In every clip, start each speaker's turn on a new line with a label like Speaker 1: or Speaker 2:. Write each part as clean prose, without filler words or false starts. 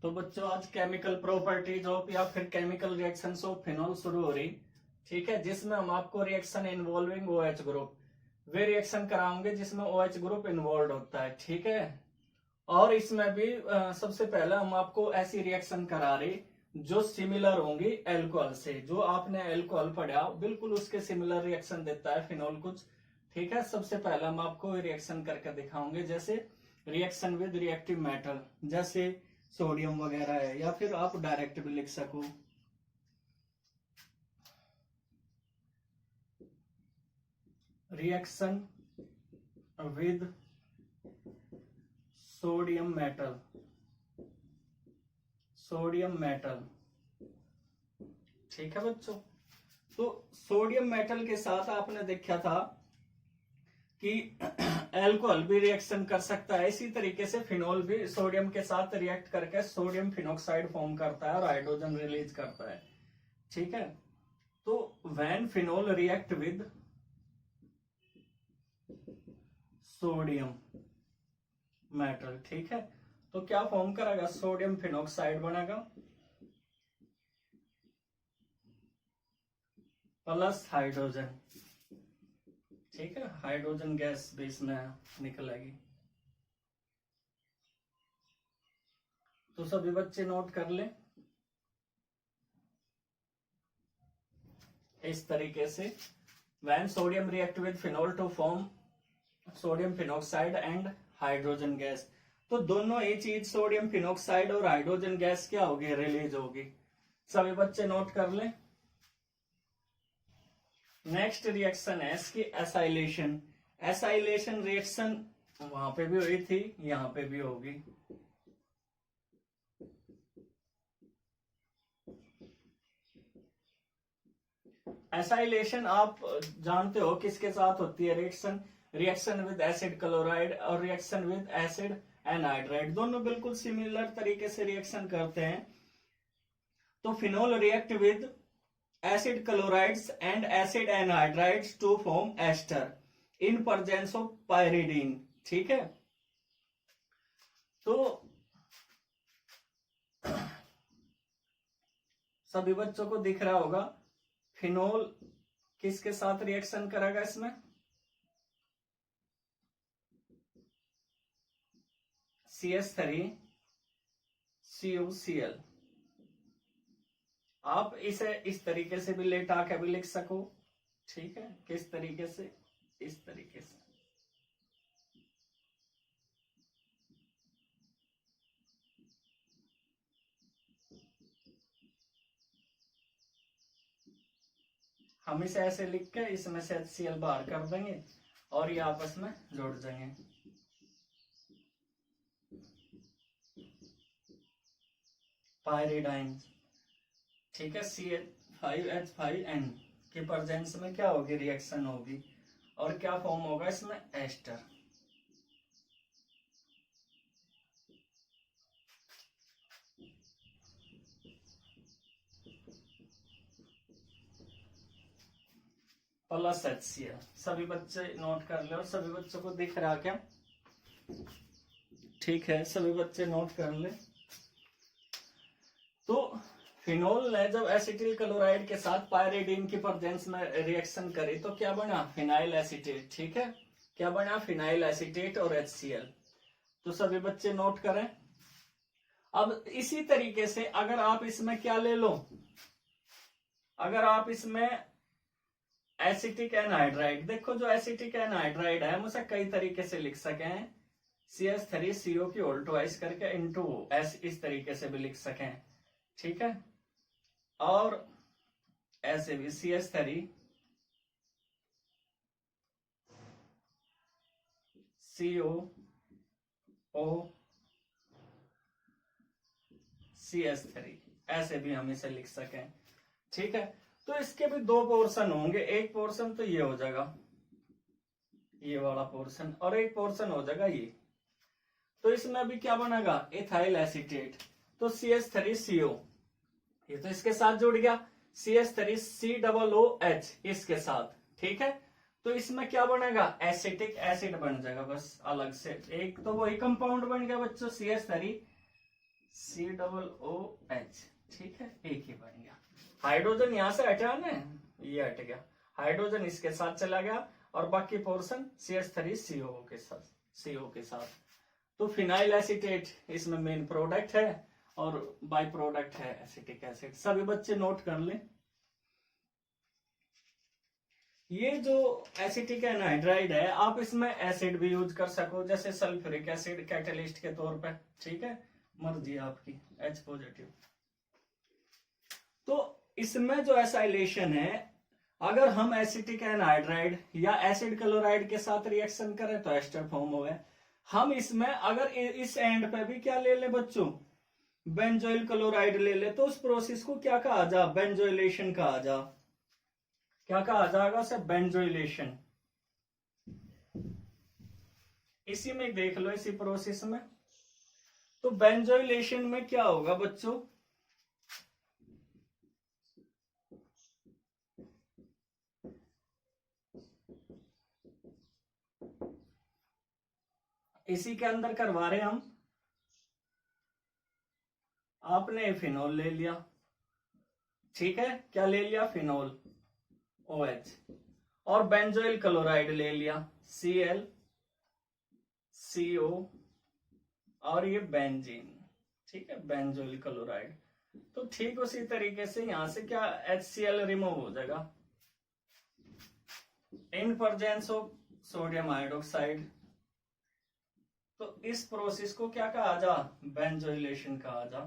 Speaker 1: तो बच्चों आज केमिकल प्रॉपर्टीज ऑफ या फिर केमिकल रिएक्शंस ऑफ फिनॉल शुरू हो रही, ठीक है, जिसमें हम आपको रिएक्शन इन्वॉल्विंग OH ग्रुप वे रिएक्शन कराओगे जिसमें OH ग्रुप इन्वॉल्व होता है, ठीक है। और इसमें भी सबसे पहले हम आपको ऐसी रिएक्शन करा रही जो सिमिलर होंगी एल्कोहल से। जो आपने एल्कोहल पढ़ा बिल्कुल उसके सिमिलर रिएक्शन देता है फिनॉल कुछ, ठीक है। सबसे पहले हम आपको रिएक्शन करके दिखाओगे, जैसे रिएक्शन विद रिएक्टिव मेटल, जैसे सोडियम वगैरह है, या फिर आप डायरेक्ट भी लिख सको। Reaction with sodium metal, sodium metal, ठीक है बच्चों। तो सोडियम मेटल के साथ आपने देखा था कि एल्कोहल भी रिएक्शन कर सकता है, इसी तरीके से फिनॉल भी सोडियम के साथ रिएक्ट करके सोडियम फिनॉक्साइड फॉर्म करता है और हाइड्रोजन रिलीज करता है, ठीक है। तो when phenol react with sodium metal, ठीक है, तो क्या फॉर्म करेगा, सोडियम फिनॉक्साइड बनेगा प्लस हाइड्रोजन, ठीक है। हाइड्रोजन गैस भी इसमें निकलेगी। तो सभी बच्चे नोट कर ले इस तरीके से, when sodium react with phenol to form sodium phenoxide and hydrogen gas, तो दोनों ही चीज सोडियम फिनॉक्साइड और हाइड्रोजन गैस क्या होगी, रिलीज होगी। सभी बच्चे नोट कर ले। नेक्स्ट रिएक्शन है इसकी एसाइलेशन। एसाइलेशन रिएक्शन वहां पे भी हुई थी, यहां पे भी होगी। एसाइलेशन आप जानते हो किसके साथ होती है reaction, reaction with acid chloride और रिएक्शन विद एसिड एनहाइड्राइड, दोनों बिल्कुल सिमिलर तरीके से रिएक्शन करते हैं। तो phenol react with acid chlorides and acid anhydrides to form ester in presence of pyridine, ठीक है। तो सभी बच्चों को दिख रहा होगा फिनॉल किसके साथ रिएक्शन करेगा इसमें, CH3CuCl। आप इसे इस तरीके से भी लेटा के भी लिख सको, ठीक है। किस तरीके से, इस तरीके से। हम इसे ऐसे लिख के इसमें से HCl बाहर कर देंगे और ये आपस में जुड़ जाएंगे। पायरिडाइन, ठीक है, CH5H5N के प्रेजेंस में क्या होगी, रिएक्शन होगी और क्या फॉर्म होगा इसमें, एस्टर। Plus HCl। सभी बच्चे नोट कर ले और सभी बच्चों को दिख रहा क्या, ठीक है, सभी बच्चे नोट कर ले। तो फिनॉल ने जब एसिटिल क्लोराइड के साथ पायरिडीन की प्रेजेंस में रिएक्शन करी तो क्या बना, फिनाइल एसिटेट, ठीक है। क्या बना, फिनाइल एसिटेट और HCl। तो सभी बच्चे नोट करें। अब इसी तरीके से अगर आप इसमें क्या ले लो, अगर आप इसमें एसिटिक एनहाइड्राइड, देखो जो एसिटिक एनहाइड्राइड है हम उसे कई तरीके से लिख सके, CH3CO की होल ट्वाइस करके इनटू S, इस तरीके से भी लिख सकें, ठीक है। और ऐसे भी CH3COOCH3, ऐसे भी हम इसे लिख सकें, ठीक है। तो इसके भी दो पोर्शन होंगे, एक पोर्शन तो ये हो जाएगा, ये वाला पोर्शन, और एक पोर्शन हो जाएगा ये। तो इसमें भी क्या बनेगा, इथाइल एसिटेट। तो CH3CO, ये तो इसके साथ जुड़ गया, CH3COOH इसके साथ, ठीक है। तो इसमें क्या बनेगा, एसिटिक एसिड बन जाएगा, बस अलग से। एक तो वही कंपाउंड बन गया बच्चों, CH3 COOH, ठीक है, एक ही बन गया। हाइड्रोजन यहां से हटा ना, ये हट गया, हाइड्रोजन इसके साथ चला गया और बाकी पोर्शन CH3CO के साथ, CO के साथ। तो फिनाइल एसीटेट इसमें मेन प्रोडक्ट है और बाय प्रोडक्ट है एसिटिक एसिड। सभी बच्चे नोट कर लें। ये जो एसिटिक एनहाइड्राइड है, आप इसमें एसिड भी यूज कर सको, जैसे सल्फ्यूरिक एसिड कैटलिस्ट के तौर पे, ठीक है, मर्जी आपकी, H पॉजिटिव। तो इसमें जो एसाइलेशन है, अगर हम एसिटिक एनहाइड्राइड या एसिड क्लोराइड के साथ रिएक्शन करें तो एस्टर फॉर्म होगा। हम इसमें अगर इस एंड पे भी क्या ले ले बच्चों, बेंजोइल क्लोराइड ले ले, तो उस प्रोसेस को क्या कहा जा, बेंजोइलेशन कहा जा। क्या कहा जाएगा उसे, बेंजोइलेशन। इसी में देख लो, इसी प्रोसेस में। तो बेंजोइलेशन में क्या होगा बच्चों, इसी के अंदर करवा रहे हम। आपने फिनोल ले लिया, ठीक है, क्या ले लिया, फिनोल OH, और बेंजोइल क्लोराइड ले लिया Cl CO, और ये बेंजीन, ठीक है, बेंजोइल क्लोराइड। तो ठीक उसी तरीके से यहां से क्या, HCl रिमूव हो जाएगा इन प्रेजेंस ऑफ सोडियम हाइड्रोक्साइड। तो इस प्रोसेस को क्या कहा जा, बेंजोइलेशन कहा जा।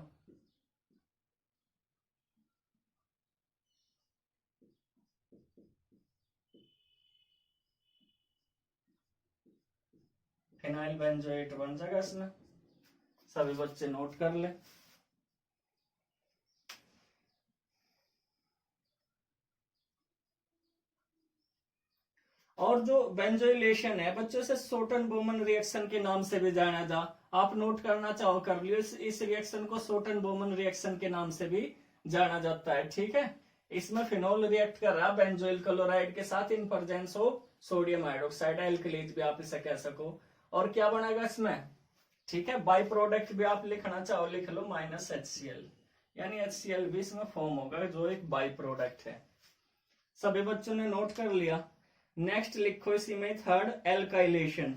Speaker 1: फिनाइल बेंजोएट बन जाएगा इसमें, सभी बच्चे नोट कर ले। और जो बेंजोइलेशन है बच्चों से सोटन बोमन रिएक्शन के नाम से भी जाना जा, आप नोट करना चाहो कर लियो, इस रिएक्शन को सोटन बोमन रिएक्शन के नाम से भी जाना जाता है, ठीक है। इसमें फिनोल रिएक्ट कर रहा है बेंजोइल क्लोराइड के साथ इन presence of sodium hydroxide, alkalis भी आप इसे कह सको। और क्या बनेगा इसमें, ठीक है, बाई प्रोडक्ट भी आप लिखना चाहो लिख लो, -HCl, यानी HCl भी इसमें फॉर्म होगा जो एक बाई प्रोडक्ट है। सभी बच्चों ने नोट कर लिया। नेक्स्ट लिखो इसी में थर्ड, एल्काइलेशन।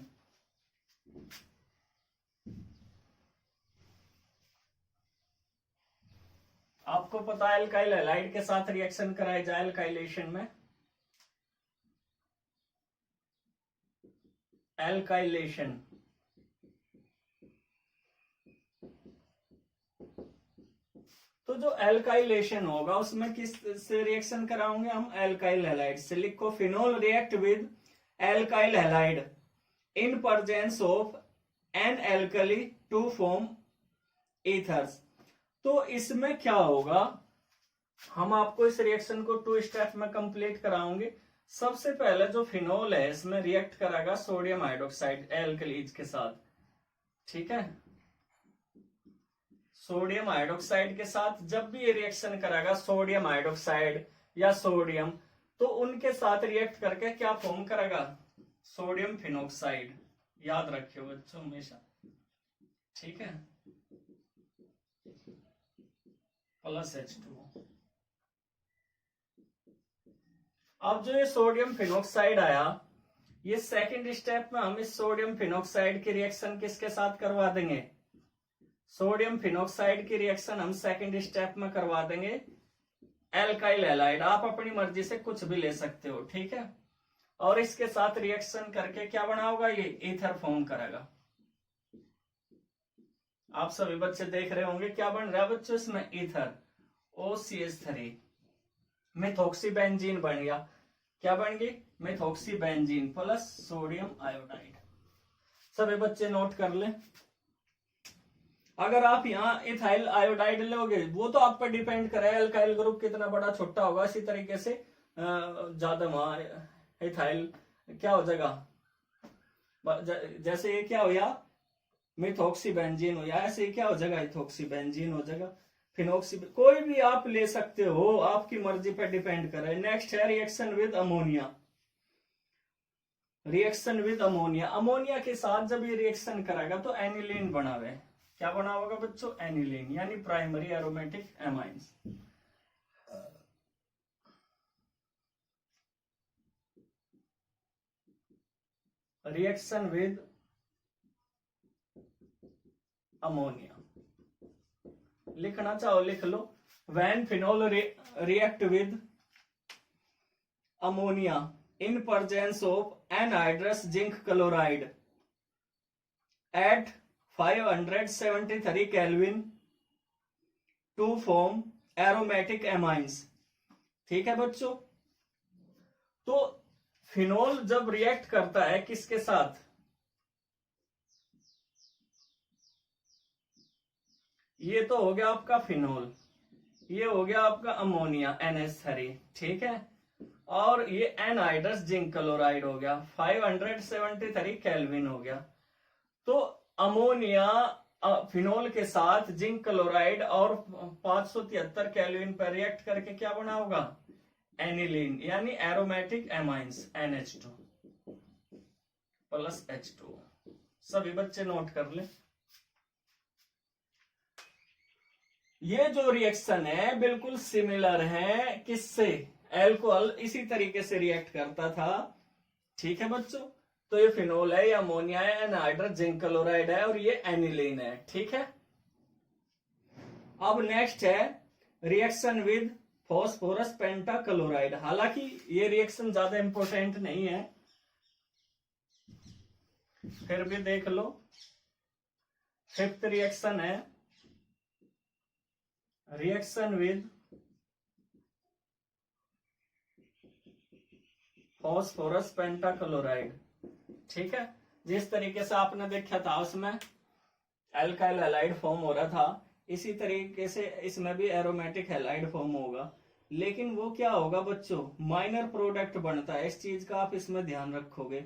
Speaker 1: आपको पता है एल्काइल हैलाइड के साथ रिएक्शन कराया जाए एल्काइलेशन में, एल्काइलेशन। तो जो एल्काइलेशन होगा उसमें किस से रिएक्शन कराओगे हम, एल्काइल हैलाइड से। लिखो, phenol react with alkyl halide in presence of an alkali to form ethers. तो इसमें क्या होगा, हम आपको इस रिएक्शन को 2 स्टेप में कंप्लीट कराओगे। सबसे पहले जो फिनोल है इसमें रिएक्ट करेगा सोडियम हाइड्रोक्साइड एल्कलीज के साथ, ठीक है, सोडियम हाइड्रोक्साइड के साथ। जब भी ये रिएक्शन करेगा सोडियम हाइड्रोक्साइड या सोडियम, तो उनके साथ रिएक्ट करके क्या फॉर्म करेगा, सोडियम फिनोक्साइड। याद रखियो बच्चों हमेशा, ठीक है, +H2। अब जो ये सोडियम फिनोक्साइड आया, ये सेकंड स्टेप में हम इस सोडियम फिनोक्साइड की रिएक्शन किसके साथ करवा देंगे, सोडियम फिनोक्साइड की रिएक्शन हम सेकंड स्टेप में करवा देंगे एल्काइल हैलाइड। आप अपनी मर्जी से कुछ भी ले सकते हो, ठीक है। और इसके साथ रिएक्शन करके क्या बना होगा, ये ईथर फॉर्म करेगा। आप सभी बच्चे देख रहे होंगे क्या बन रहा है बच्चों इसमें, ईथर, OCH3, मिथॉक्सीबेंजीन बन गया। क्या बन गई, मिथॉक्सीबेंजीन प्लस सोडियम आयोडाइड। सभी बच्चे नोट कर ले। अगर आप यहाँ इथाइल आयोडाइड लोगे, वो तो आप पर डिपेंड करे एल्काइल ग्रुप कितना बड़ा छोटा होगा, इसी तरीके से ज्यादा वहां इथाइल क्या हो जाएगा, जैसे ये क्या हो या मिथॉक्सीबेंजीन हो, या ऐसे क्या हो जाएगा, इथॉक्सीबेंजीन हो जाएगा, फिनोक्सी, कोई भी आप ले सकते हो, आपकी मर्जी पर डिपेंड करे। नेक्स्ट है reaction with ammonia. Reaction with ammonia, ammonia के साथ जब ये रिएक्शन करेगा तो एनिलीन बनावे, क्या बना होगा बच्चों, एनिलीन, यानी primary aromatic amines. Reaction with ammonia, लिखना चाहो लिख लो। When phenol react with ammonia in presence of anhydrous zinc chloride at 573 kelvin to form aromatic amines. ठीक है बच्चों, तो फिनोल जब रिएक्ट करता है किसके साथ, ये तो हो गया आपका फिनोल, ये हो गया आपका अमोनिया NH3, ठीक है, और ये एनहाइड्रस जिंक क्लोराइड हो गया, 573 केल्विन हो गया। तो अमोनिया फिनोल के साथ जिंक क्लोराइड और 573 केल्विन पर रिएक्ट करके क्या बना होगा, एनिलीन, यानी aromatic amines NH2 plus H2। सभी बच्चे नोट कर ले। ये जो रिएक्शन है बिल्कुल सिमिलर है किससे, एल्कोहल इसी तरीके से रिएक्ट करता था। ठीक है बच्चों, तो ये फिनोल है, ये अमोनिया है, एनहाइड्रस जिंक क्लोराइड है, और ये एनिलीन है। ठीक है, अब नेक्स्ट है रिएक्शन विद फॉस्फोरस पेंटाक्लोराइड। हालांकि ये रिएक्शन ज्यादा इंपॉर्टेंट नहीं है, फिर भी देख लो। फिफ्थ रिएक्शन है रिएक्शन विद फॉस्फोरस पेंटाक्लोराइड। ठीक है, जिस तरीके से आपने देखा था उसमें एल्काइल हैलाइड फॉर्म हो रहा था, इसी तरीके से इसमें भी एरोमेटिक हैलाइड फॉर्म होगा। लेकिन वो क्या होगा बच्चों, माइनर प्रोडक्ट बनता है, इस चीज का आप इसमें ध्यान रखोगे।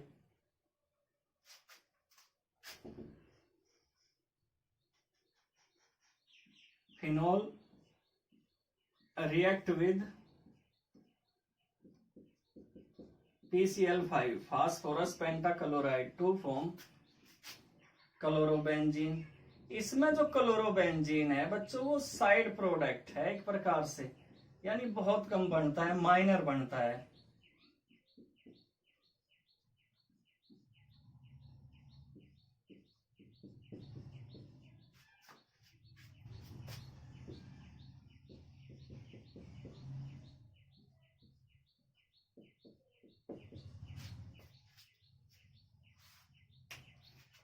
Speaker 1: Phenol react with PCl5 phosphorus pentachloride to form chlorobenzene. इसमें जो क्लोरोबेंजीन है बच्चों वो साइड प्रोडक्ट है एक प्रकार से, यानी बहुत कम बनता है, माइनर बनता है।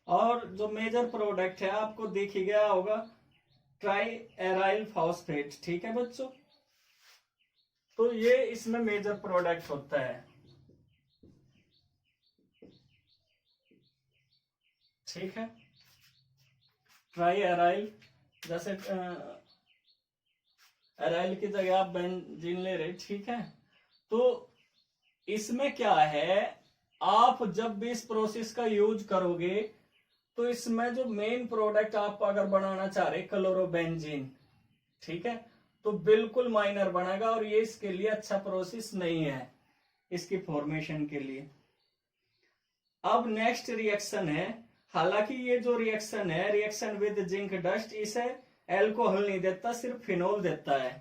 Speaker 1: और जो मेजर प्रोडक्ट है आपको दिख ही गया होगा, ट्राई एराइल फॉस्फेट। ठीक है बच्चों, तो ये इसमें मेजर प्रोडक्ट होता है। ठीक है, ट्राई एराइल, जैसे एराइल की जगह आप बेंजीन ले रहे। ठीक है, तो इसमें क्या है, आप जब भी इस प्रोसेस का यूज करोगे तो इसमें जो मेन प्रोडक्ट आप अगर बनाना चाह रहे क्लोरोबेंजीन, ठीक है, तो बिल्कुल माइनर बनेगा, और ये इसके लिए अच्छा प्रोसेस नहीं है इसकी फॉर्मेशन के लिए। अब नेक्स्ट रिएक्शन है, हालांकि ये जो रिएक्शन है रिएक्शन विद जिंक डस्ट, इसे एल्कोहल नहीं देता, सिर्फ फिनोल देता है।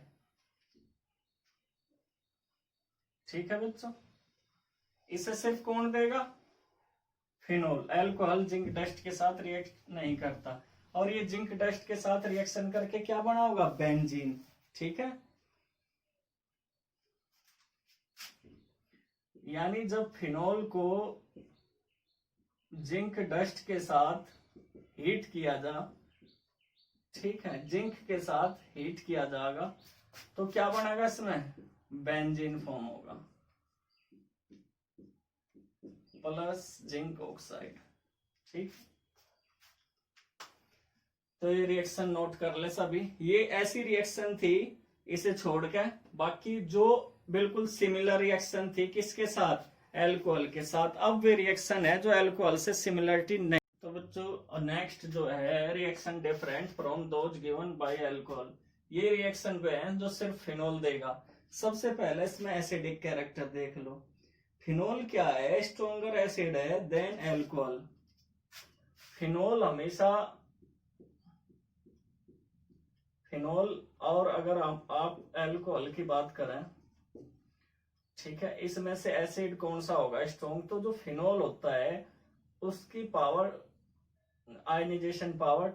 Speaker 1: ठीक है बच्चों, इसे सिर्फ कौन देगा, फिनोल। एल्कोहल जिंक डस्ट के साथ रिएक्ट नहीं करता, और ये जिंक डस्ट के साथ रिएक्शन करके क्या बना होगा, बेंजीन। ठीक है, यानी जब फिनोल को जिंक डस्ट के साथ हीट किया जा, ठीक है, जिंक के साथ हीट किया जाएगा तो क्या बनेगा, इसमें बेंजीन फॉर्म होगा प्लस जिंक ऑक्साइड। ठीक, तो ये रिएक्शन नोट कर ले सभी। ये ऐसी रिएक्शन थी इसे छोड़ के, बाकी जो बिल्कुल सिमिलर रिएक्शन थी किसके साथ, एल्कोहल के साथ। अब वे रिएक्शन है जो एल्कोहल से सिमिलरिटी नहीं। तो बच्चों नेक्स्ट जो है reaction different from those given by alcohol. ये रिएक्शन वे हैं जो सिर्फ फिनोल देगा। सबसे पहले इसमें एसिडिक कैरेक्टर देख लो। फिनोल क्या है, स्ट्रोंगर एसिड है देन एल्कोहल। फिनोल हमेशा फिनोल और अगर आप एल्कोहल की बात करें, ठीक है, इसमें से एसिड कौन सा होगा स्ट्रॉन्ग? तो जो फिनोल होता है उसकी पावर, आयनाइजेशन पावर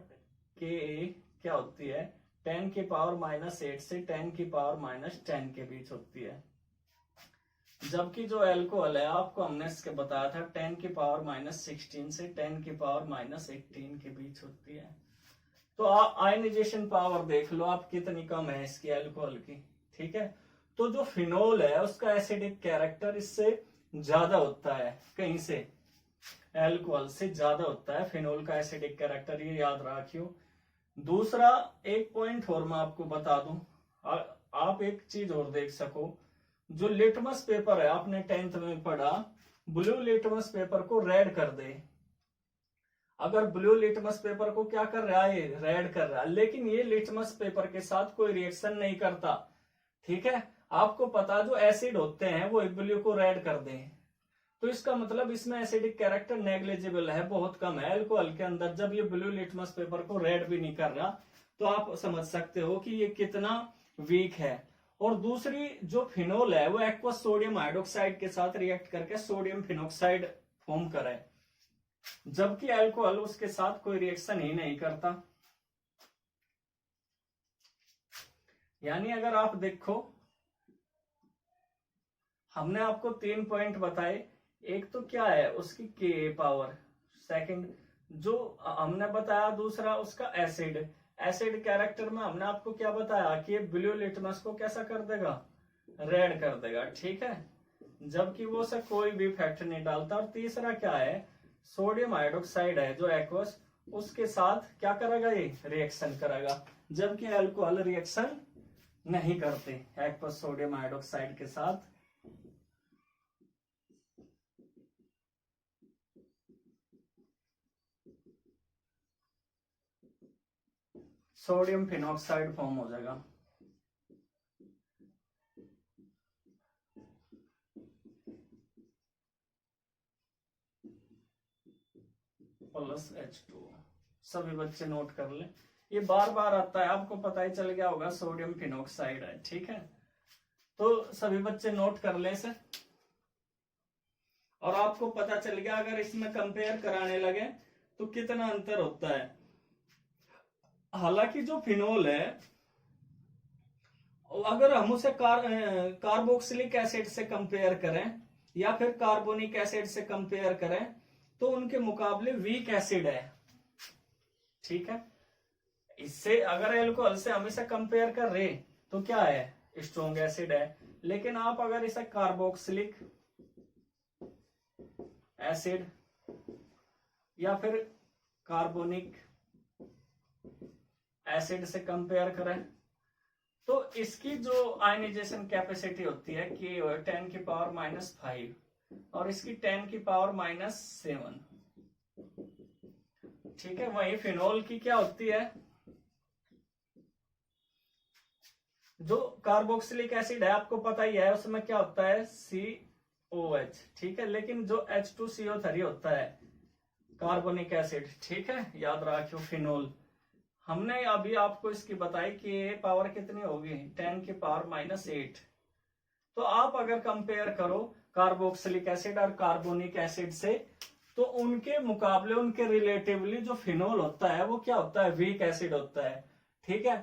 Speaker 1: के क्या होती है, 10⁻⁻8 से 10⁻⁻10 के बीच होती है। जबकि जो अल्कोहल है आपको हमने इसके बताया था 10⁻16 से 10⁻18 के बीच होती है। तो आयनाइजेशन पावर देख लो आप कितनी कम है इसकी अल्कोहल की, ठीक है। तो जो फिनोल है उसका एसिडिक कैरेक्टर इससे ज्यादा होता है, कहीं से अल्कोहल से ज्यादा होता है फिनोल का एसिडिक कैरेक्टर, ये याद रखियो। दूसरा एक पॉइंट और मैं आपको बता दूं, आप एक चीज और देख सको, जो लिटमस पेपर है आपने 10th में पढ़ा, ब्लू लिटमस पेपर को रेड कर दे। अगर ब्लू लिटमस पेपर को क्या कर रहा है, रेड कर रहा है, लेकिन ये लिटमस पेपर के साथ कोई रिएक्शन नहीं करता, ठीक है। आपको पता जो एसिड होते हैं वो ब्लू को रेड कर दें, तो इसका मतलब इसमें एसिडिक कैरेक्टर नेग्लिजिबल है, बहुत कम है अल्कोहल के अंदर। जब ये ब्लू लिटमस पेपर को रेड भी नहीं कर रहा, तो आप समझ सकते हो कि ये कितना वीक है। और दूसरी जो फिनोल है वो एक्वस सोडियम हाइड्रोक्साइड के साथ रिएक्ट करके सोडियम फिनोक्साइड फॉर्म करे, जबकि अल्कोहल उसके साथ कोई रिएक्शन ही नहीं करता। यानी अगर आप देखो, हमने आपको 3 पॉइंट बताए, एक तो क्या है उसकी के पावर, सेकंड जो हमने बताया, दूसरा उसका एसिड, एसिड कैरेक्टर में हमने आपको क्या बताया कि ब्लू लिटमस को कैसा कर देगा, रेड कर देगा, ठीक है, जबकि वो से कोई भी इफेक्ट नहीं डालता। और तीसरा क्या है, सोडियम हाइड्रोक्साइड है जो एक्वस, उसके साथ क्या करेगा, ये रिएक्शन करेगा, जबकि अल्कोहल रिएक्शन नहीं करते एक्वस सोडियम हाइड्रोक्साइड के साथ। सोडियम फिनॉक्साइड फॉर्म हो जाएगा। Plus H2। सभी बच्चे नोट कर लें, ये बार बार आता है, आपको पता ही चल गया होगा सोडियम फिनॉक्साइड है, ठीक है। तो सभी बच्चे नोट कर ले इसे। और आपको पता चल गया अगर इसमें कंपेयर कराने लगे तो कितना अंतर होता है। हालांकि जो फिनोल है, अगर हम उसे कार्बोक्सिलिक एसिड से कंपेयर करें या फिर कार्बोनिक एसिड से कंपेयर करें, तो उनके मुकाबले वीक एसिड है, ठीक है। इससे अगर एल्कोहल से हम इसे कंपेयर कर रहे तो क्या है, स्ट्रॉन्ग एसिड है। लेकिन आप अगर इसे कार्बोक्सिलिक एसिड या फिर कार्बोनिक एसिड से कंपेयर करें, तो इसकी जो आयनाइजेशन कैपेसिटी होती है कि 10⁻⁻5 और इसकी 10⁻⁻7, ठीक है। वही फिनोल की क्या होती है, जो कार्बोक्सिलिक एसिड है आपको पता ही है उसमें क्या होता है, COH, ठीक है। लेकिन जो H2CO3 होता है कार्बोनिक एसिड, ठीक है, याद रखियो फिनोल। हमने अभी आपको इसकी बताई कि ये पावर कितनी होगी, 10⁻⁻8। तो आप अगर कंपेयर करो कार्बोक्सिलिक एसिड और कार्बोनिक एसिड से, तो उनके मुकाबले, उनके रिलेटिवली जो फिनोल होता है वो क्या होता है, वीक एसिड होता है, ठीक है।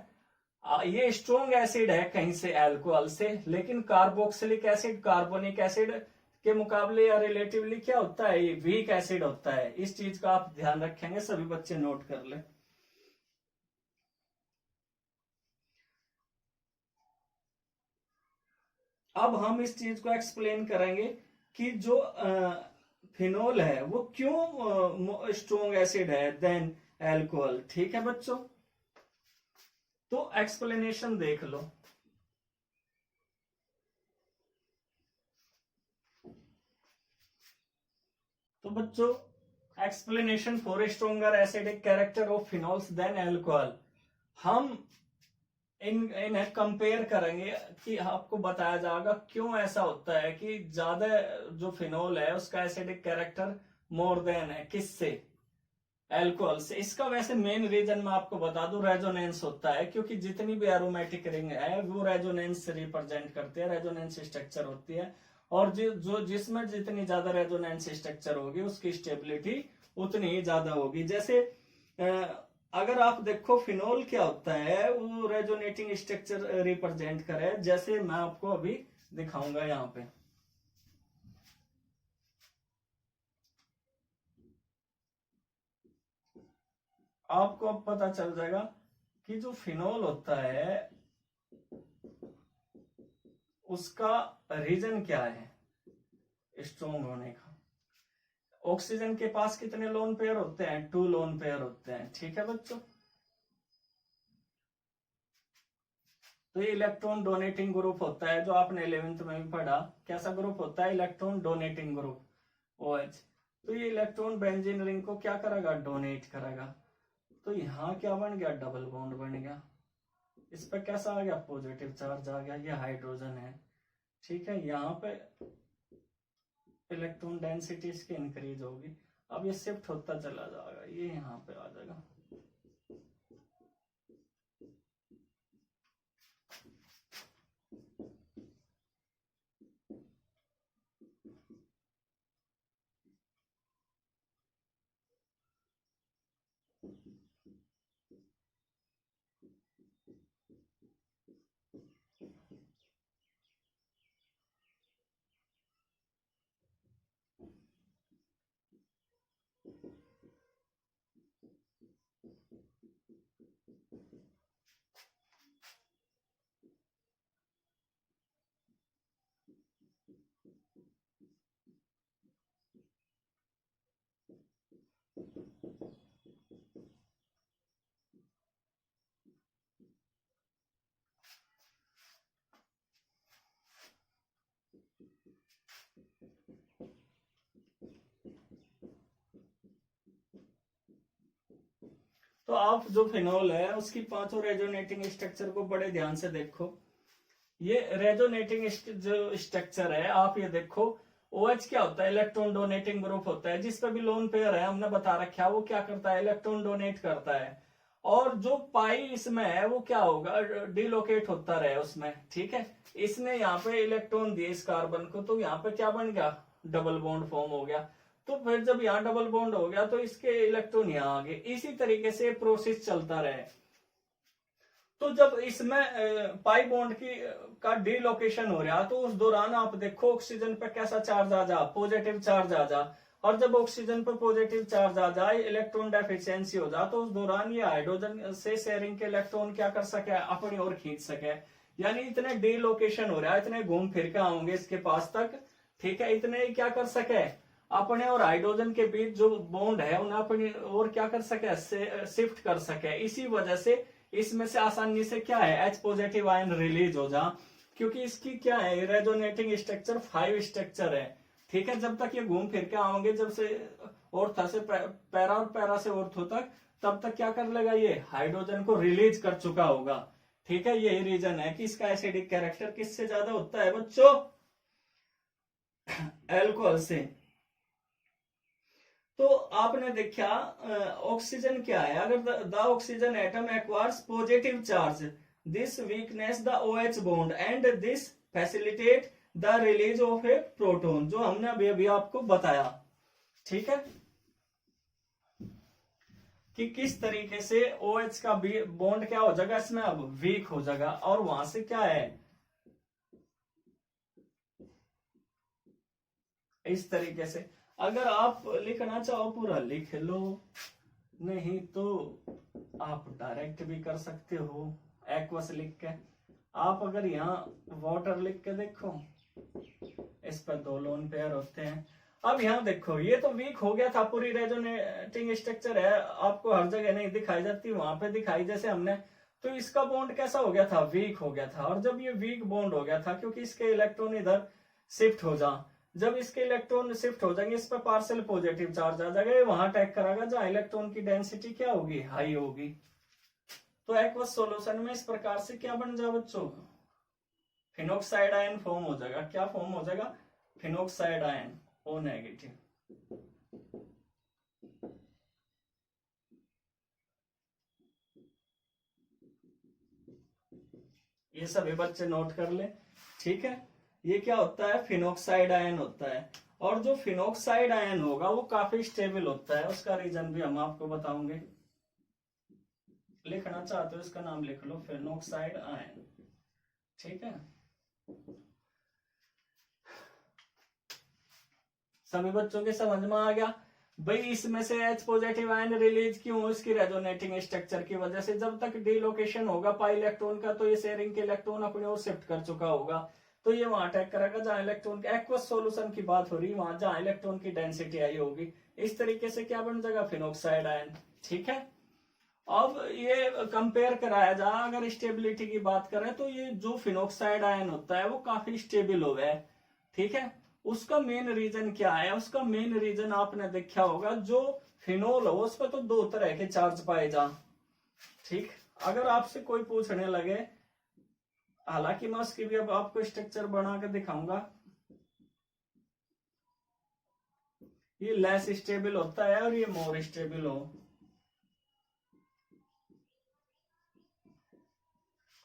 Speaker 1: ये स्ट्रॉन्ग एसिड है कहीं से अल्कोहल से, लेकिन कार्बोक्सिलिक एसिड कार्बोनिक एसिड के मुकाबले या रिलेटिवली क्या होता है, ये वीक एसिड होता है। इस चीज का आप ध्यान रखेंगे, सभी बच्चे नोट कर ले। अब हम इस चीज को एक्सप्लेन करेंगे कि जो फिनोल है वो क्यों स्ट्रॉन्ग एसिड है देन अल्कोहल, ठीक है बच्चों। तो एक्सप्लेनेशन देख लो। तो बच्चों, explanation for stronger acidic character of phenols than alcohol, हम इन्हें कंपेयर करेंगे कि आपको बताया जाएगा क्यों ऐसा होता है कि ज्यादा जो फिनोल है उसका एसिडिक कैरेक्टर मोर देन है, किससे, एल्कोहल से। इसका वैसे मेन रीजन मैं आपको बता दूं, रेजोनेंस होता है, क्योंकि जितनी भी एरोमेटिक रिंग है वो रेजोनेंस से रिप्रेजेंट करते हैं, रेजोनेंस स्ट्रक्चर होती है, और जो जिसमें जितनी ज्यादा रेजोनेंस स्ट्रक्चर होगी उसकी स्टेबिलिटी उतनी ही ज्यादा होगी। जैसे अगर आप देखो फिनोल क्या होता है, वो रेजोनेटिंग स्ट्रक्चर रिप्रेजेंट करे, जैसे मैं आपको अभी दिखाऊंगा यहाँ पे। आपको अब पता चल जाएगा कि जो फिनोल होता है उसका रीजन क्या है स्ट्रॉन्ग होने का। ऑक्सीजन के पास कितने लोन पेयर होते हैं? 2 लोन पेयर होते हैं, ठीक है बच्चों। तो ये इलेक्ट्रॉन डोनेटिंग ग्रुप होता है, जो आपने 11th में भी पढ़ा। कैसा ग्रुप होता है? Electron donating group, OH। तो ये इलेक्ट्रॉन बेंजीन रिंग को क्या करेगा? डोनेट करेगा। तो यहाँ क्या बन गया? डबल बॉन्ड बन गया। इस पर कैसा आ गया? पॉजिटिव चार्ज आ गया। ये हाइड्रोजन है, ठीक है। यहाँ पे इलेक्ट्रॉन डेंसिटी इसकी इंक्रीज होगी। अब ये शिफ्ट होता चला जाएगा, ये यहाँ पे आ जाएगा। तो आप जो फिनोल है उसकी पांचों रेजोनेटिंग स्ट्रक्चर को बड़े ध्यान से देखो। ये रेजोनेटिंग जो स्ट्रक्चर है, आप ये देखो। OH क्या होता है? इलेक्ट्रॉन डोनेटिंग ग्रुप होता है। जिस पे भी लोन पेयर है हमने बता रखा है, वो क्या करता है? इलेक्ट्रॉन डोनेट करता है। और जो पाई इसमें है वो क्या होगा? डिलोकेट होता रहे उसमें, ठीक है। इसने यहाँ पे इलेक्ट्रॉन दिए इस कार्बन को, तो यहाँ पे क्या बन गया? डबल बॉन्ड फॉर्म हो गया। तो फिर जब यहाँ डबल बॉन्ड हो गया तो इसके इलेक्ट्रॉन यहाँ आ गए। इसी तरीके से प्रोसेस चलता रहे। तो जब इसमें पाई बॉन्ड की का डीलोकेशन हो रहा, तो उस दौरान आप देखो ऑक्सीजन पे कैसा चार्ज आ जा? पॉजिटिव चार्ज आ जा। और जब ऑक्सीजन पे पॉजिटिव चार्ज आ जाए, इलेक्ट्रॉन डेफिशिएंसी हो जा, तो उस दौरान ये हाइड्रोजन से शेयरिंग के इलेक्ट्रॉन क्या कर सके? अपनी ओर खींच सके। यानी इतने डीलोकेशन हो रहा है, इतने घूम फिर के होंगे इसके पास तक, ठीक है। इतने क्या कर सके? अपने और हाइड्रोजन के बीच जो बॉन्ड है उन्हें अपनी और क्या कर सके? शिफ्ट कर सके। इसी वजह से इसमें से आसानी से क्या है? H पॉजिटिव आयन रिलीज हो जा, क्योंकि इसकी क्या है? रेजोनेटिंग स्ट्रक्चर 5 स्ट्रक्चर है, ठीक है। जब तक ये घूम फिर के आओगे, जब से ऑर्थो से पैरा और पैरा से ऑर्थो तक, तब तक क्या कर लेगा? ये हाइड्रोजन को रिलीज कर चुका होगा, ठीक है। यही रीजन है कि इसका एसिडिक कैरेक्टर किससे ज्यादा होता है बच्चों? एल्कोहल से। तो आपने देखा ऑक्सीजन क्या है? अगर the oxygen atom acquires positive charge, this weakness the OH bond and this facilitate the release of A proton, जो हमने अभी अभी आपको बताया, ठीक है, कि किस तरीके से OH का बॉन्ड क्या हो जाएगा इसमें? अब वीक हो जाएगा। और वहां से क्या है? इस तरीके से अगर आप लिखना चाहो पूरा लिख लो, नहीं तो आप डायरेक्ट भी कर सकते हो एक्वस लिख के। आप अगर यहाँ वाटर लिख के देखो, इस पर 2 लोन पेयर होते हैं। अब यहाँ देखो, ये तो वीक हो गया था, पूरी रेजोनेटिंग स्ट्रक्चर है, आपको हर जगह नहीं दिखाई जाती, वहां पे दिखाई जैसे हमने। तो इसका बॉन्ड कैसा हो गया था? वीक हो गया था। और जब ये वीक बॉन्ड हो गया था, क्योंकि इसके इलेक्ट्रॉन इधर शिफ्ट हो जा, जब इसके इलेक्ट्रॉन शिफ्ट हो जाएंगे, इस पर पार्शियल पॉजिटिव चार्ज आ जाएगा, ये वहां अटैक करेगा जहां इलेक्ट्रॉन की डेंसिटी क्या होगी? हाई होगी। तो एक्वस सॉल्यूशन में इस प्रकार से क्या बन जाए बच्चों? फिनोक्साइड आयन फॉर्म हो जाएगा। क्या फॉर्म हो जाएगा? Phenoxide ion, O negative. ये सभी बच्चे नोट कर ले, ठीक है। ये क्या होता है, फिनोक्साइड आयन होता है। और जो फिनोक्साइड आयन होगा वो काफी स्टेबल होता है, उसका रीजन भी हम आपको बताओगे। लिखना चाहते हो इसका नाम लिख लो, फिनोक्साइड आयन, ठीक है। सभी बच्चों के समझ में आ गया भाई। इसमें से H पॉजिटिव आयन रिलीज क्यों, इसकी रेजोनेटिंग स्ट्रक्चर की वजह से। जब तक डिलोकेशन होगा पाई इलेक्ट्रॉन का तो ये शेयरिंग के इलेक्ट्रॉन अपनी ओर शिफ्ट कर चुका होगा, तो ये वहां अटैक करेगा जहां इलेक्ट्रॉन के एक्वस सॉल्यूशन की बात हो रही है, वहां जहां इलेक्ट्रॉन की डेंसिटी आई होगी। इस तरीके से क्या बन जाएगा, फिनोक्साइड आयन, ठीक है। अब ये कंपेयर कराया जाए, अगर स्टेबिलिटी की बात करें तो ये जो फिनोक्साइड आयन होता है वो काफी स्टेबल हो गया है, ठीक है। उसका मेन रीजन क्या है, उसका मेन रीजन आपने देखा होगा, जो फिनोल हो उस पर तो दो तरह के चार्ज पाए जा, ठीक। अगर आपसे कोई पूछने लगे, हालांकि मैं उसकी भी अब आपको स्ट्रक्चर बना के दिखाऊंगा, ये लेस स्टेबल होता है और ये मोर स्टेबल हो,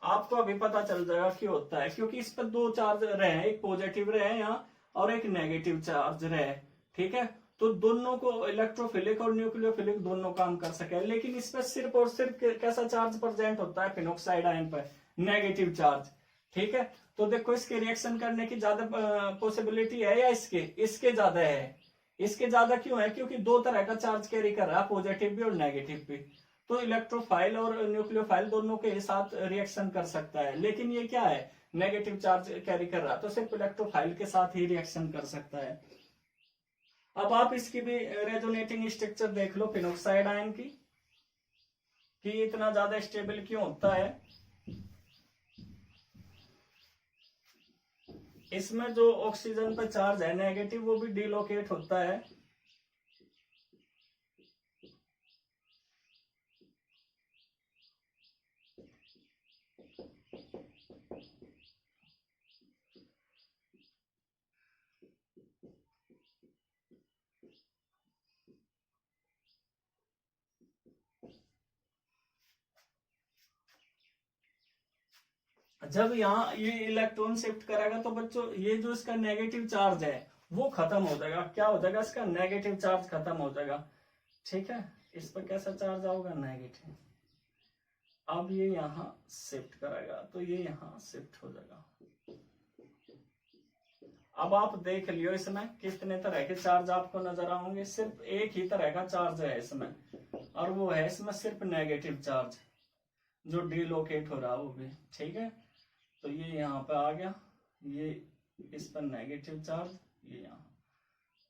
Speaker 1: आपको अभी पता चल जाएगा क्यों होता है। क्योंकि इस पर दो चार्ज रहे, एक पॉजिटिव रहे यहाँ और एक नेगेटिव चार्ज रहे, ठीक है। तो दोनों को इलेक्ट्रोफिलिक और न्यूक्लियोफिलिक दोनों काम कर सके, लेकिन इस पर सिर्फ और सिर्फ कैसा चार्ज प्रेजेंट होता है, फिनोक्साइड आयन पर नेगेटिव चार्ज, ठीक है। तो देखो इसके रिएक्शन करने की ज्यादा पॉसिबिलिटी है या इसके, इसके ज्यादा है। इसके ज्यादा क्यों है, क्योंकि दो तरह का चार्ज कैरी कर रहा है, पॉजिटिव भी और नेगेटिव भी। तो इलेक्ट्रोफाइल और न्यूक्लियोफाइल दोनों के साथ रिएक्शन कर सकता है, लेकिन ये क्या है, नेगेटिव चार्ज कैरी कर रहा है, तो सिर्फ इलेक्ट्रोफाइल के साथ ही रिएक्शन कर सकता है। अब आप इसकी भी रेजोनेटिंग स्ट्रक्चर देख लो फिनोक्साइड आयन की, कि इतना ज्यादा स्टेबल क्यों होता है। इसमें जो ऑक्सीजन पर चार्ज है नेगेटिव, वो भी डिलोकेट होता है। जब यहाँ ये इलेक्ट्रॉन शिफ्ट करेगा तो बच्चों ये जो इसका नेगेटिव चार्ज है वो खत्म हो जाएगा। क्या हो जाएगा, इसका नेगेटिव चार्ज खत्म हो जाएगा, ठीक है। इस पर कैसा चार्ज आओगा, नेगेटिव। अब ये यहाँ शिफ्ट करेगा तो ये यहाँ शिफ्ट हो जाएगा। अब आप देख लियो इसमें कितने तरह के चार्ज आपको नजर आएंगे, सिर्फ एक ही तरह का चार्ज है इसमें, और वो है इसमें सिर्फ नेगेटिव चार्ज जो डिलोकेट हो रहा है वो भी, ठीक है। तो ये यहाँ पे आ गया, ये इस पर नेगेटिव चार्ज, ये यहाँ,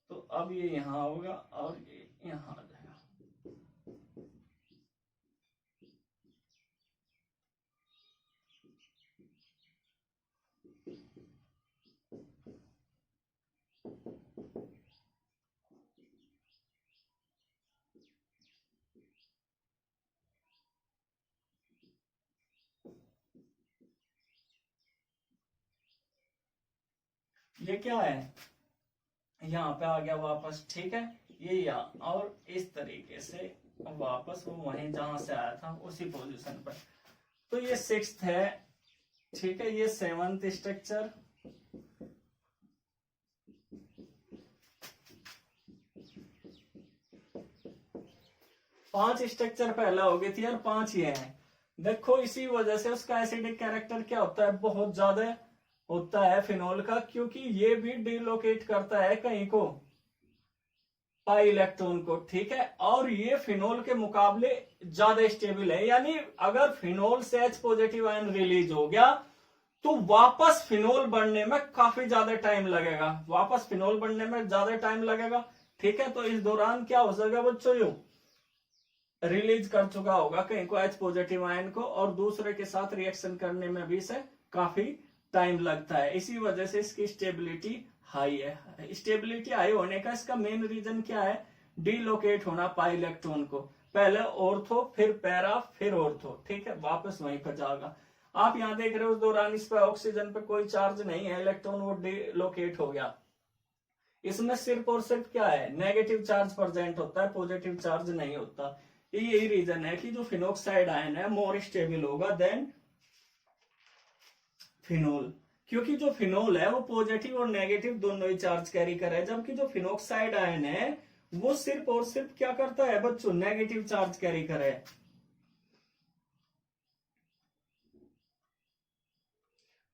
Speaker 1: तो अब ये यहाँ होगा और ये यहाँ आ जाएगा। ये क्या है, यहाँ पे आ गया वापस, ठीक है। ये यहाँ और इस तरीके से वापस वो वहीं जहां से आया था उसी पोजीशन पर। तो ये सिक्स्थ है, ठीक है। ये सेवंथ स्ट्रक्चर, पांच स्ट्रक्चर पहला हो गई थी और पांच ये हैं। देखो इसी वजह से उसका एसिडिक कैरेक्टर क्या होता है, बहुत ज्यादा होता है फिनोल का, क्योंकि ये भी डिलोकेट करता है कहीं को, पाई इलेक्ट्रॉन को, ठीक है। और ये फिनोल के मुकाबले ज्यादा स्टेबल है, यानी अगर फिनोल से H पॉजिटिव आयन रिलीज हो गया तो वापस फिनोल बनने में काफी ज्यादा टाइम लगेगा, वापस फिनोल बनने में ज्यादा टाइम लगेगा, ठीक है। तो इस दौरान क्या हो जाएगा बच्चों, यू रिलीज कर चुका होगा कहीं को H पॉजिटिव आयन को, और दूसरे के साथ रिएक्शन करने में भी इसे काफी टाइम लगता है। इसी वजह से इसकी स्टेबिलिटी हाई है। स्टेबिलिटी हाई होने का इसका मेन रीजन क्या है, डिलोकेट होना पाई इलेक्ट्रॉन को, पहले ऑर्थो फिर पैरा फिर ऑर्थो, ठीक है, वापस वहीं पर जाएगा। आप यहाँ देख रहे हो उस दौरान इस पर ऑक्सीजन पे कोई चार्ज नहीं है, इलेक्ट्रॉन वो डिलोकेट हो गया। इसमें सिर्फ और सिर्फ क्या है, नेगेटिव चार्ज प्रेजेंट होता है, पॉजिटिव चार्ज नहीं होता। यही रीजन है कि जो फिनोक्साइड आयन है मोर स्टेबल होगा देन फिनोल, क्योंकि जो फिनोल है वो पॉजिटिव और नेगेटिव दोनों ही चार्ज कैरी कर रहा है, जबकि जो फिनोक्साइड आयन है वो सिर्फ और सिर्फ क्या करता है बच्चों, नेगेटिव चार्ज कैरी करे।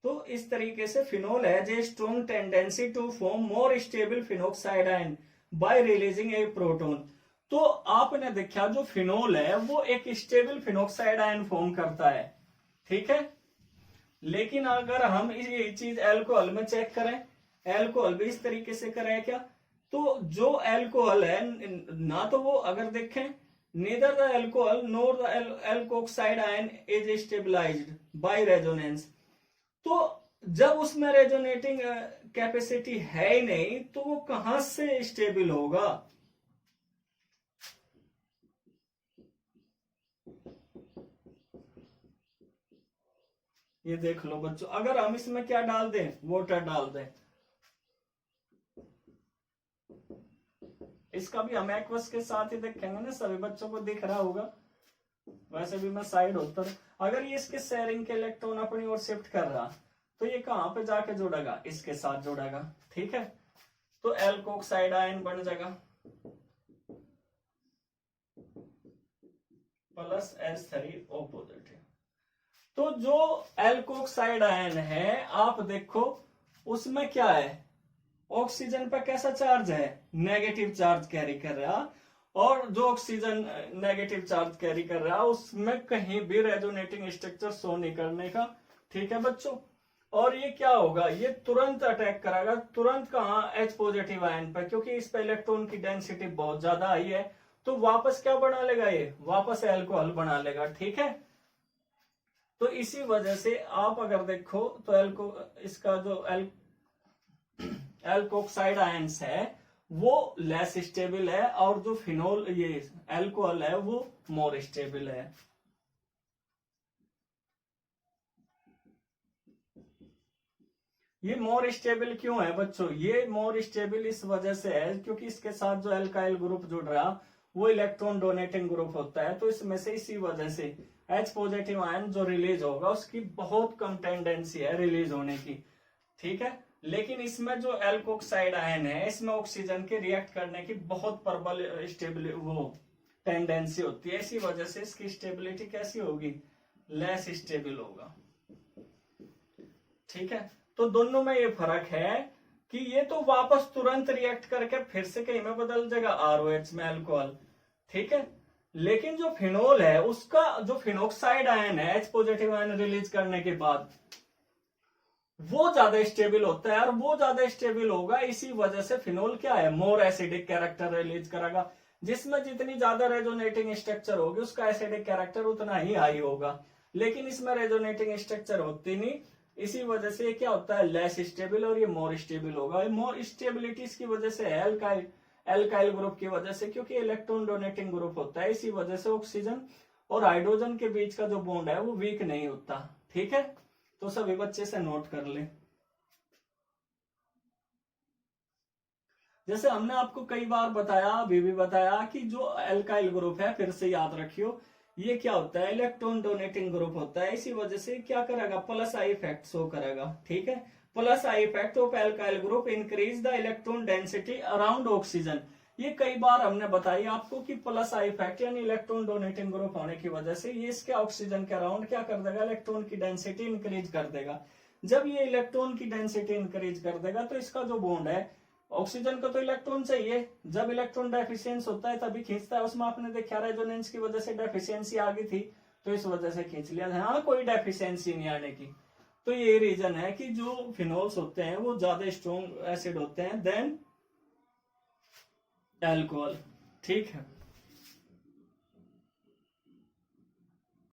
Speaker 1: तो इस तरीके से phenol has a strong tendency to form more stable phenoxide ion by releasing a proton. तो आपने देखा जो फिनोल है वो एक स्टेबल फिनोक्साइड आयन फॉर्म करता है, ठीक है। लेकिन अगर हम ये चीज एल्कोहल में चेक करें, एल्कोहल भी इस तरीके से करें क्या, तो जो एल्कोहल है ना, तो वो अगर देखें neither the alcohol nor the alkoxide ion is stabilized by resonance। तो जब उसमें रेजोनेटिंग कैपेसिटी है ही नहीं तो वो कहां से स्टेबल होगा। ये देख लो बच्चों, अगर हम इसमें क्या डाल दें, वाटर डाल दें, इसका भी हम एक्वस के साथ ही देखेंगे ना, सभी बच्चों को दिख रहा होगा। वैसे भी मैं साइड होता, अगर ये इसके शेयरिंग के इलेक्ट्रॉन अपनी ओर शिफ्ट कर रहा तो ये कहां पे जाके जुड़ेगा, इसके साथ जुड़ेगा, ठीक है। तो एल्कोक्साइड आयन बन जाएगा प्लस H3O पॉजिटिव। तो जो एल्कोक्साइड आयन है आप देखो उसमें क्या है, ऑक्सीजन पर कैसा चार्ज है, नेगेटिव चार्ज कैरी कर रहा, और जो ऑक्सीजन नेगेटिव चार्ज कैरी कर रहा है उसमें कहीं भी रेजोनेटिंग स्ट्रक्चर शो नहीं करने का, ठीक है बच्चों। और ये क्या होगा, ये तुरंत अटैक करेगा, तुरंत कहां, H पॉजिटिव आयन पर, क्योंकि इस पर इलेक्ट्रॉन की डेंसिटी बहुत ज्यादा आई है, तो वापस क्या बना लेगा, ये वापस एल्कोहल बना लेगा, ठीक है। तो इसी वजह से आप अगर देखो तो इसका जो एल्कोक्साइड आयंस है वो लेस स्टेबल है, और जो फिनोल ये एल्कोहल है वो मोर स्टेबल है। ये मोर स्टेबल क्यों है बच्चों, ये मोर स्टेबल इस वजह से है क्योंकि इसके साथ जो एल्काइल ग्रुप जुड़ रहा वो इलेक्ट्रॉन डोनेटिंग ग्रुप होता है, तो इसमें से इसी वजह से H पॉजिटिव आयन जो रिलीज होगा उसकी बहुत कम टेंडेंसी है रिलीज होने की, ठीक है। लेकिन इसमें जो एल्कोक्साइड आयन है इसमें ऑक्सीजन के रिएक्ट करने की बहुत प्रबल स्टेबिलिटी वो टेंडेंसी होती है, इसी वजह से इसकी स्टेबिलिटी कैसी होगी, लेस स्टेबल होगा, ठीक है। तो दोनों में ये फर्क है कि ये तो वापस तुरंत रिएक्ट करके फिर से कहीं में बदल जाएगा ROH में एल्कोहल, ठीक है। लेकिन जो फिनोल है उसका जो फिनोक्साइड आयन है H पॉजिटिव आयन रिलीज करने के बाद वो ज्यादा स्टेबल होता है, और वो ज्यादा स्टेबल होगा इसी वजह से फिनोल क्या है, मोर एसिडिक कैरेक्टर रिलीज करेगा, जिसमें जितनी ज्यादा रेजोनेटिंग स्ट्रक्चर होगी उसका एसिडिक कैरेक्टर उतना ही हाई होगा। लेकिन इसमें रेजोनेटिंग स्ट्रक्चर होती नहीं, इसी वजह से ये क्या होता है, लेस स्टेबल, और ये मोर स्टेबल होगा। मोर स्टेबिलिटी की वजह से एल्काइल ग्रुप की वजह से, क्योंकि इलेक्ट्रॉन डोनेटिंग ग्रुप होता है, इसी वजह से ऑक्सीजन और हाइड्रोजन के बीच का जो बॉन्ड है वो वीक नहीं होता, ठीक है। तो सभी बच्चे से नोट कर ले। जैसे हमने आपको कई बार बताया, अभी भी बताया कि जो एल्काइल ग्रुप है, फिर से याद रखियो, ये क्या होता है, इलेक्ट्रॉन डोनेटिंग ग्रुप होता है, इसी वजह से क्या करेगा, प्लस आई इफेक्ट शो करेगा, ठीक है। Plus I effect of alkyl group increase the electron density around oxygen. ये कई बार हमने बताई आपको कि प्लस आई इफेक्ट यानी इलेक्ट्रॉन डोनेटिंग ग्रुप होने की वजह से ये इसके ऑक्सीजन के अराउंड क्या कर देगा, इलेक्ट्रॉन की डेंसिटी इंक्रीज कर देगा। जब ये इलेक्ट्रॉन की डेंसिटी इंक्रीज कर देगा तो इसका जो बॉन्ड है, ऑक्सीजन को तो इलेक्ट्रॉन चाहिए, जब इलेक्ट्रॉन डेफिशिएंस होता है तभी खींचता है, उसमें आपने देखा रेजोनेंस की वजह से डेफिशिएंसी आ गई थी तो इस वजह से खींच लिया, हाँ कोई डेफिशिएंसी नहीं आने की। तो ये रीजन है कि जो फिनोल्स होते हैं वो ज्यादा स्ट्रॉन्ग एसिड होते हैं देन एल्कोहल, ठीक है।